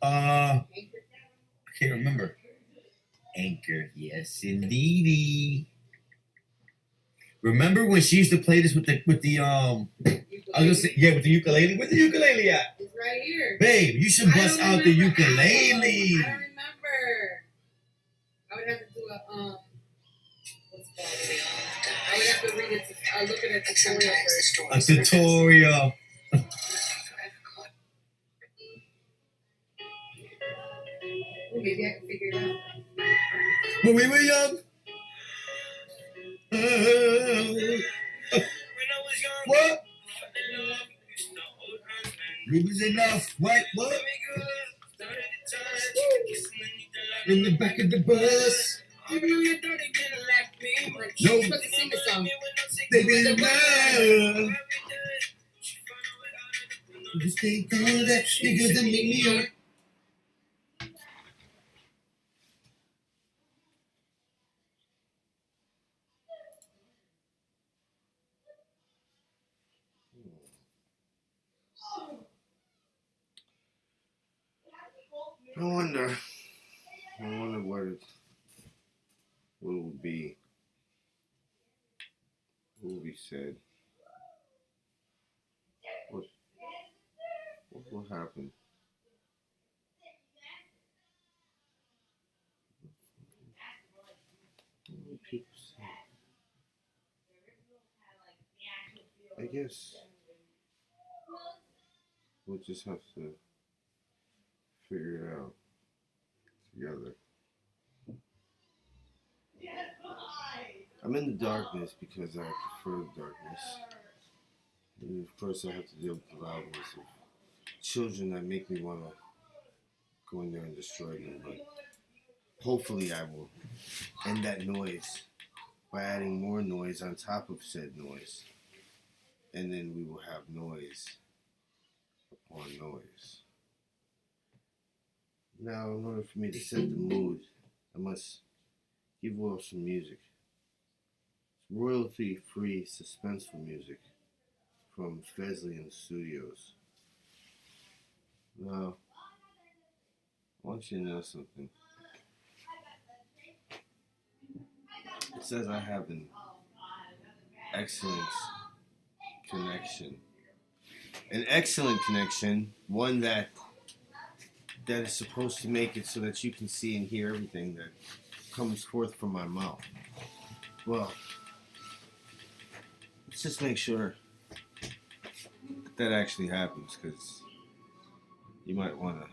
I can't remember. Anchor, yes, indeedy. Remember when she used to play this with the. I was gonna say, yeah, with the ukulele. Where's the ukulele at? It's right here. Babe, you should bust out the ukulele. I don't remember. I would have to do a what's it called? I would have to read it. Look at a tutorial first. A tutorial. Maybe I can figure it out. When we were young. What? It was enough. What? In the back of the bus. No. You're supposed to sing the song. They didn't know. Just think all that because they make me up. I wonder what it will be. What will be said? What will happen? What will people say? I guess we'll just have to figure it out together. I'm in the darkness because I prefer the darkness. And of course I have to deal with the loudness of children that make me want to go in there and destroy them. But hopefully I will end that noise by adding more noise on top of said noise. And then we will have noise upon noise. Now, in order for me to set the mood, I must give off some music. It's royalty-free suspenseful music from Fesliyan Studios. Now, I want you to know something. It says I have an excellent connection. An excellent connection, one that is supposed to make it so that you can see and hear everything that comes forth from my mouth. Well, let's just make sure that actually happens, because you might want to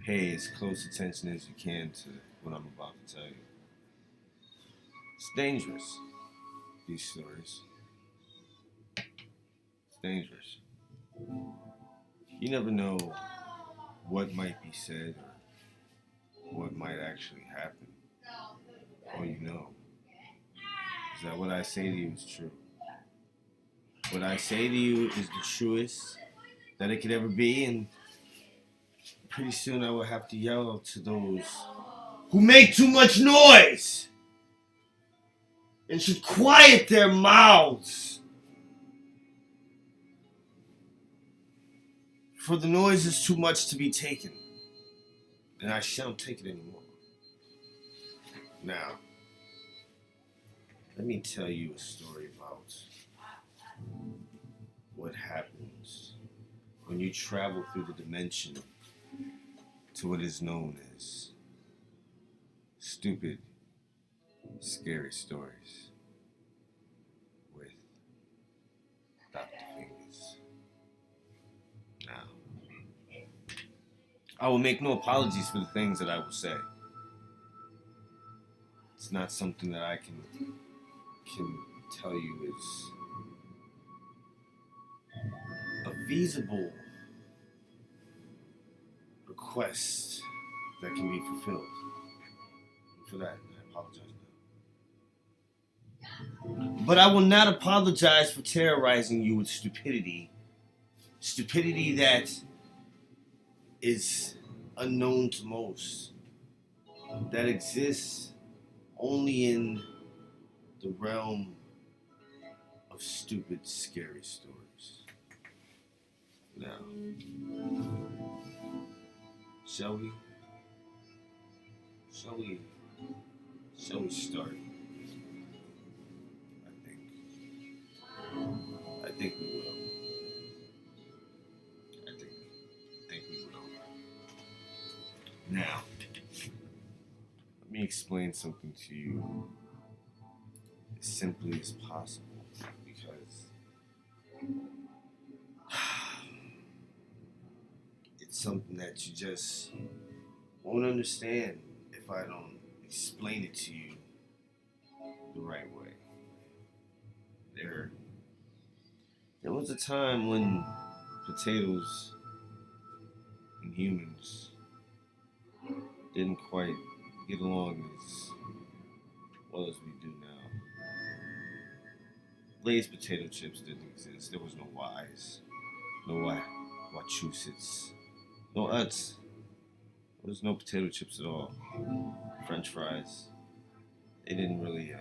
pay as close attention as you can to what I'm about to tell you. It's dangerous, these stories. It's dangerous. You never know what might be said or what might actually happen. All you know is that what I say to you is true. What I say to you is the truest that it could ever be, and pretty soon I will have to yell to those who make too much noise and should quiet their mouths. For the noise is too much to be taken, and I shan't take it anymore. Now, let me tell you a story about what happens when you travel through the dimension to what is known as stupid, scary stories with Dr. Fingers. Now, I will make no apologies for the things that I will say. It's not something that I can tell you is a feasible request that can be fulfilled. And for that, I apologize now. But I will not apologize for terrorizing you with stupidity. Stupidity that is unknown to most. That exists only in the realm of stupid, scary stories. Now, shall we? Shall we? Shall we start? I think we will. I think we will. Now, let me explain something to you as simply as possible, because it's something that you just won't understand if I don't explain it to you the right way. There was a time when potatoes and humans didn't quite get along as well as we do now. Lay's potato chips didn't exist. There was no Y's, no Wachusets, no Utz. There was no potato chips at all. French fries. They didn't really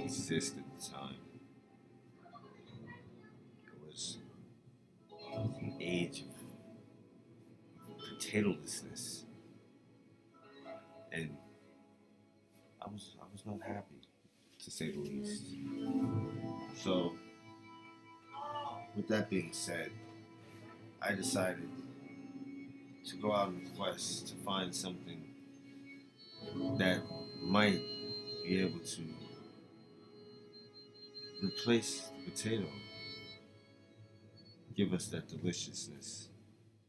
exist at the time. It was an age of potatolessness, and I was not happy, to say the least. So, with that being said, I decided to go out on a quest to find something that might be able to replace the potato, give us that deliciousness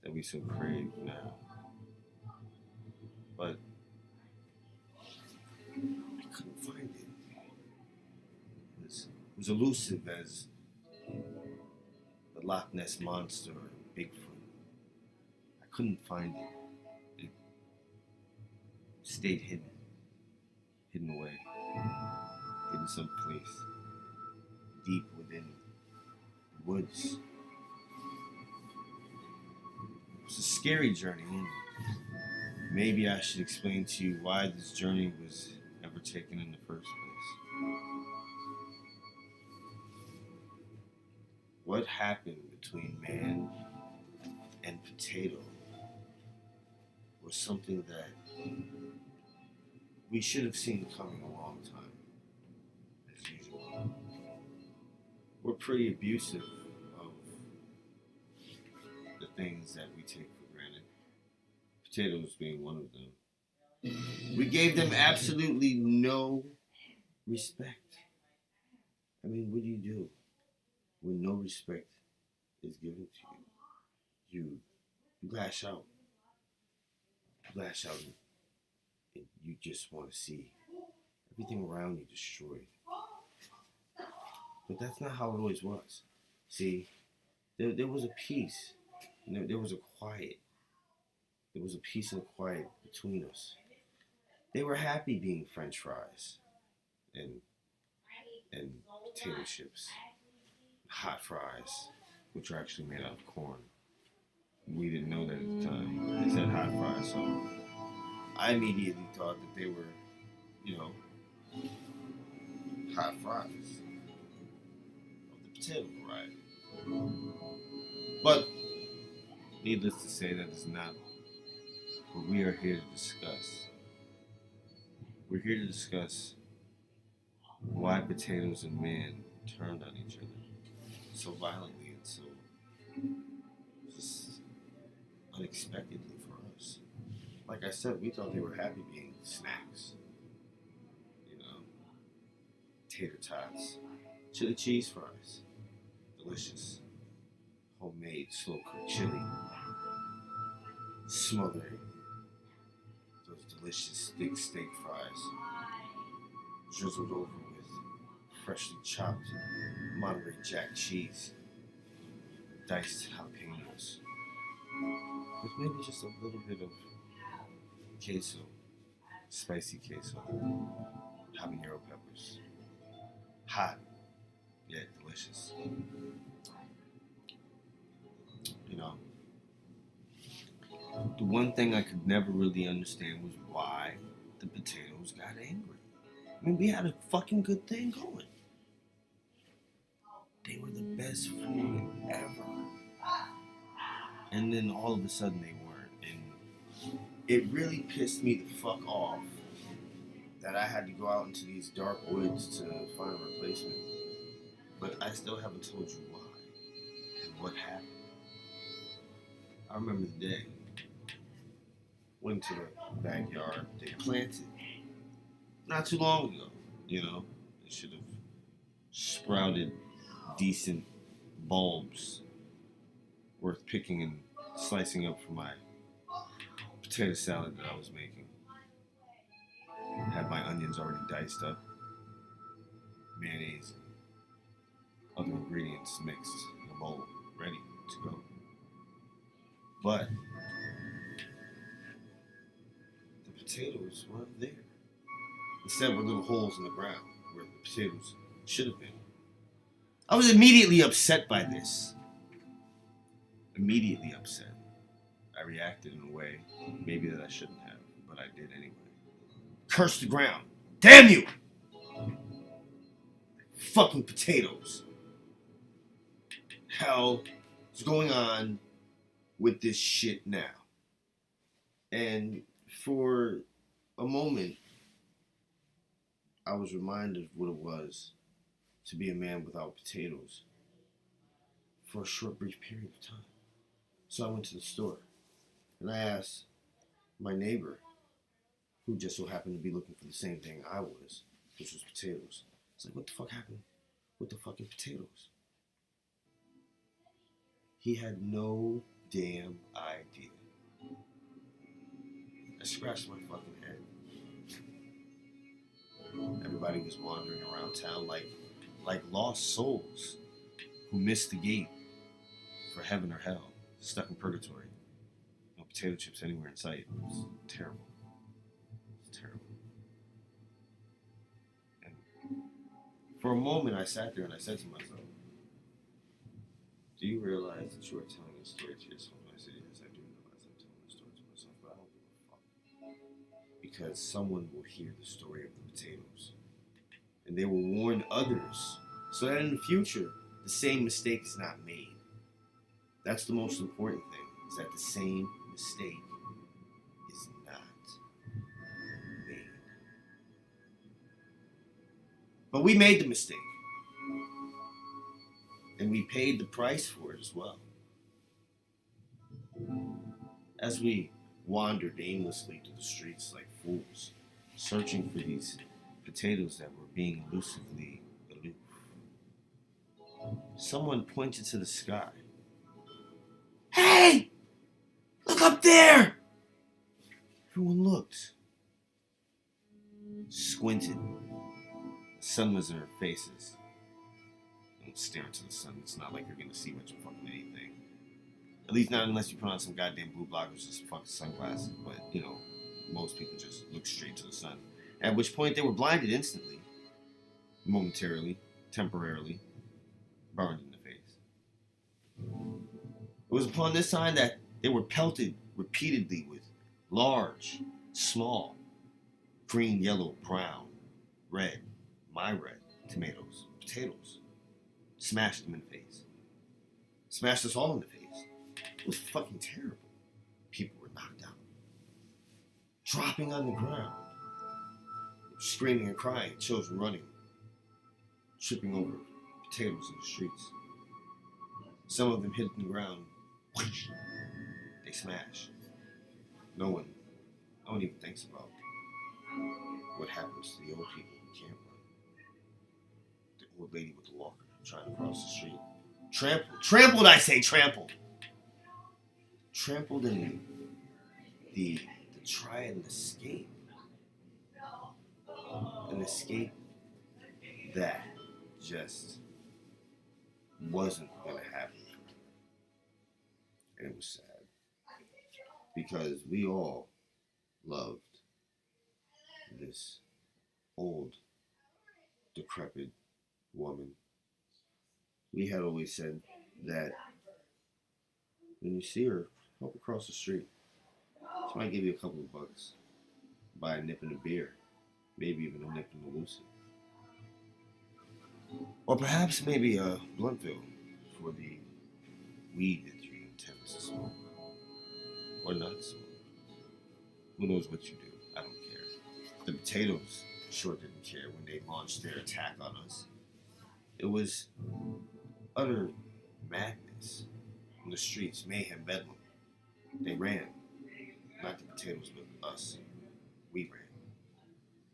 that we so crave now. But I couldn't find it. It was elusive as the Loch Ness Monster or Bigfoot. I couldn't find it. It stayed hidden away, hidden someplace deep within the woods. It was a scary journey, and maybe I should explain to you why this journey was ever taken in the first place. What happened between man and potato was something that we should have seen coming a long time, as usual. We're pretty abusive of the things that we take for granted, potatoes being one of them. We gave them absolutely no respect. I mean, what do you do when no respect is given to you? You lash out. You lash out and you just want to see everything around you destroyed. But that's not how it always was. See, there was a peace. There was a quiet. There was a peace and a quiet between us. They were happy being French fries and potato chips, hot fries, which are actually made out of corn. We didn't know that at the time. They said hot fries, so I immediately thought that they were, hot fries of the potato variety. But needless to say, that is not what we are here to discuss. We're here to discuss why potatoes and man turned on each other so violently and so just unexpectedly for us. Like I said, we thought they were happy being snacks. Tater tots, chili cheese fries, delicious, homemade slow cooked chili, smothering those delicious thick steak fries, drizzled over with freshly chopped Monterey Jack cheese, diced jalapenos, with maybe just a little bit of queso, spicy queso, habanero peppers. Hot, yet delicious. The one thing I could never really understand was why the potatoes got angry. I mean, we had a fucking good thing going. They were the best food ever. And then all of a sudden they weren't. And it really pissed me the fuck off that I had to go out into these dark woods to find a replacement. But I still haven't told you why and what happened. I remember the day. Went to the backyard. They planted not too long ago. You know, they should have sprouted decent bulbs worth picking and slicing up for my potato salad that I was making. Had my onions already diced up, mayonnaise, and other ingredients mixed in a bowl, ready to go. But the potatoes weren't there. Instead were little holes in the ground where the potatoes should have been. I was immediately upset by this. Immediately upset. I reacted in a way maybe that I shouldn't have, but I did anyway. Curse the ground. Damn you! Fucking potatoes. Hell is going on with this shit now. And for a moment, I was reminded of what it was to be a man without potatoes for a short, brief period of time. So I went to the store and I asked my neighbor, who just so happened to be looking for the same thing I was, which was potatoes. I was like, what the fuck happened with the fucking potatoes? He had no damn idea. I scratched my fucking head. Everybody was wandering around town like lost souls who missed the gate for heaven or hell, stuck in purgatory. No potato chips anywhere in sight. It was terrible. It was terrible. And for a moment, I sat there and I said to myself, do you realize that you are telling a story to yourself? And I said, yes, I do realize I'm telling a story to myself, but I don't give a fuck. Because someone will hear the story of the potatoes. And they will warn others so that in the future, the same mistake is not made. That's the most important thing, is that the same mistake is not made. But we made the mistake. And we paid the price for it as well. As we wandered aimlessly through the streets like fools, searching for these potatoes that were being elusively aloof, someone pointed to the sky. Hey! Look up there! Everyone looked. Squinted. The sun was in our faces. Don't stare into the sun. It's not like you're gonna see much of fucking anything. At least not unless you put on some goddamn blue blockers and some fucking sunglasses. But, you know, most people just look straight to the sun. At which point they were blinded instantly. Momentarily. Temporarily. Burned in the face. It was upon this sign that they were pelted repeatedly with large, small, green, yellow, brown, red, my red, tomatoes, potatoes. Smashed them in the face. Smashed us all in the face. It was fucking terrible. People were knocked out. Dropping on the ground. Screaming and crying. Children running. Tripping over potatoes in the streets. Some of them hit the ground. They smash. No one even thinks about what happens to the old people who can't run. The old lady with the walker trying to cross the street. Trampled, I say, trampled. Trampled in the try and escape. An escape that just wasn't going to happen. And it was sad. Because we all loved this old, decrepit woman. We had always said that when you see her, help her cross the street. She might give you a couple of bucks. Buy a nip and a beer. Maybe even a nip and a NOWC. Or perhaps maybe a Bluntville for the weed that you intend to smoke. Or not smoke. Who knows what you do? I don't care. The potatoes sure didn't care when they launched their attack on us. It was utter madness on the streets, mayhem, bedlam. They ran. Not the potatoes, but us. We ran.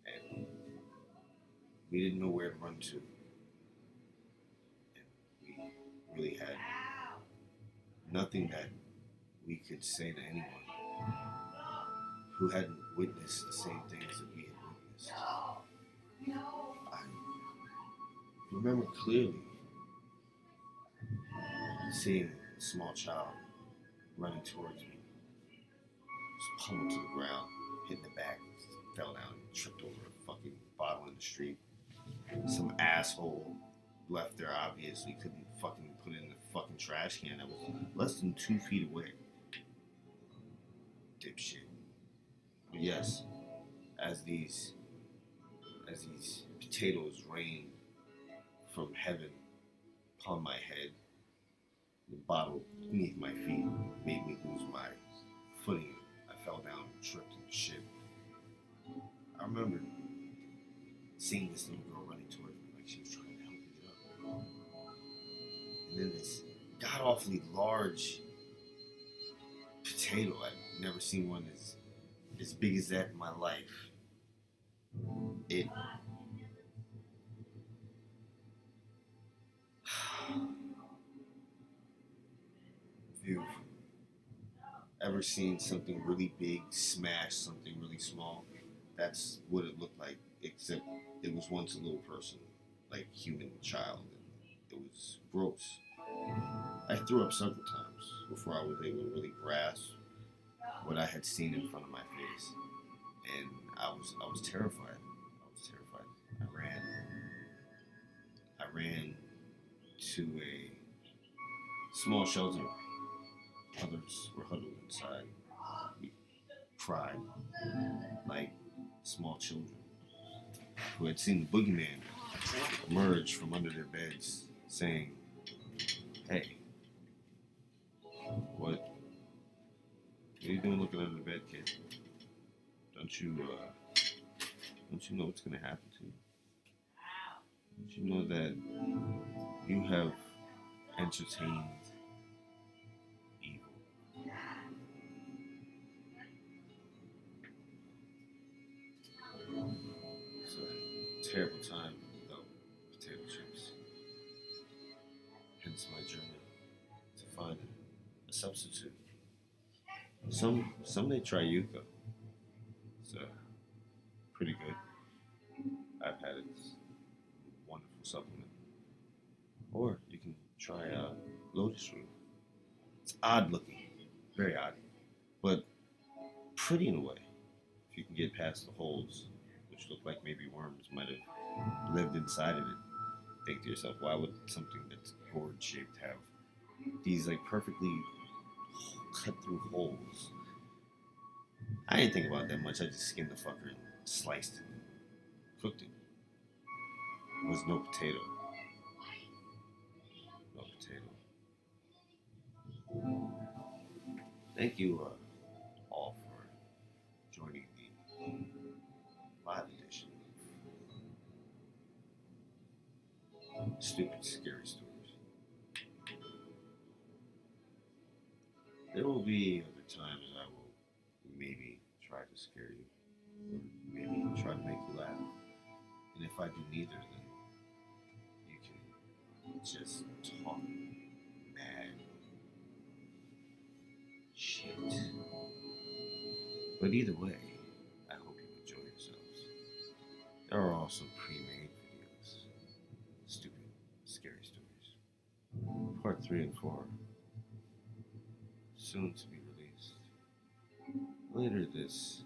And we didn't know where to run to. And we really had nothing that we could say to anyone who hadn't witnessed the same things that we had witnessed. I remember clearly seeing a small child running towards me, just pummeled to the ground, hit in the back, fell down, tripped over a fucking bottle in the street. Some asshole left there obviously couldn't fucking put it in the fucking trash can that was less than 2 feet away. Dipshit. But yes, as these potatoes rained from heaven upon my head, the bottle beneath my feet made me lose my footing. I fell down and tripped and shit. I remember seeing this little girl running towards me like she was trying to help me get up. And then this god-awfully large potato, I've never seen one as big as that in my life. It if you've ever seen something really big smash something really small, that's what it looked like, except it was once a little person, like human child, and it was gross. I threw up several times before I was able to really grasp what I had seen in front of my face, and I was terrified. I ran to a small shelter. Others were huddled inside. We cried like small children who had seen the boogeyman emerge from under their beds, saying, "Hey, what are you doing looking under the bed, kid? Don't you know what's gonna happen to you? Don't you know that you have entertained evil?" It's a terrible time without potato chips. Hence my journey to find a substitute. Some may try yucca. It's pretty good. I've had it. It's a wonderful supplement. Or you can try lotus root. It's odd looking, very odd, but pretty in a way. If you can get past the holes, which look like maybe worms might have lived inside of it, think to yourself, why would something that's gourd shaped have these like perfectly cut through holes? I didn't think about that much. I just skinned the fucker and sliced it and cooked it. It was no potato. No potato. Thank you all for joining the live edition of Stupid Scary Stories. There will be other times I will maybe try to scare you, or maybe try to make you laugh. And if I do neither, then you can just talk mad shit. But either way, I hope you enjoy yourselves. There are also pre-made videos. Stupid, scary stories. Part 3 and 4. Soon to be released. Later this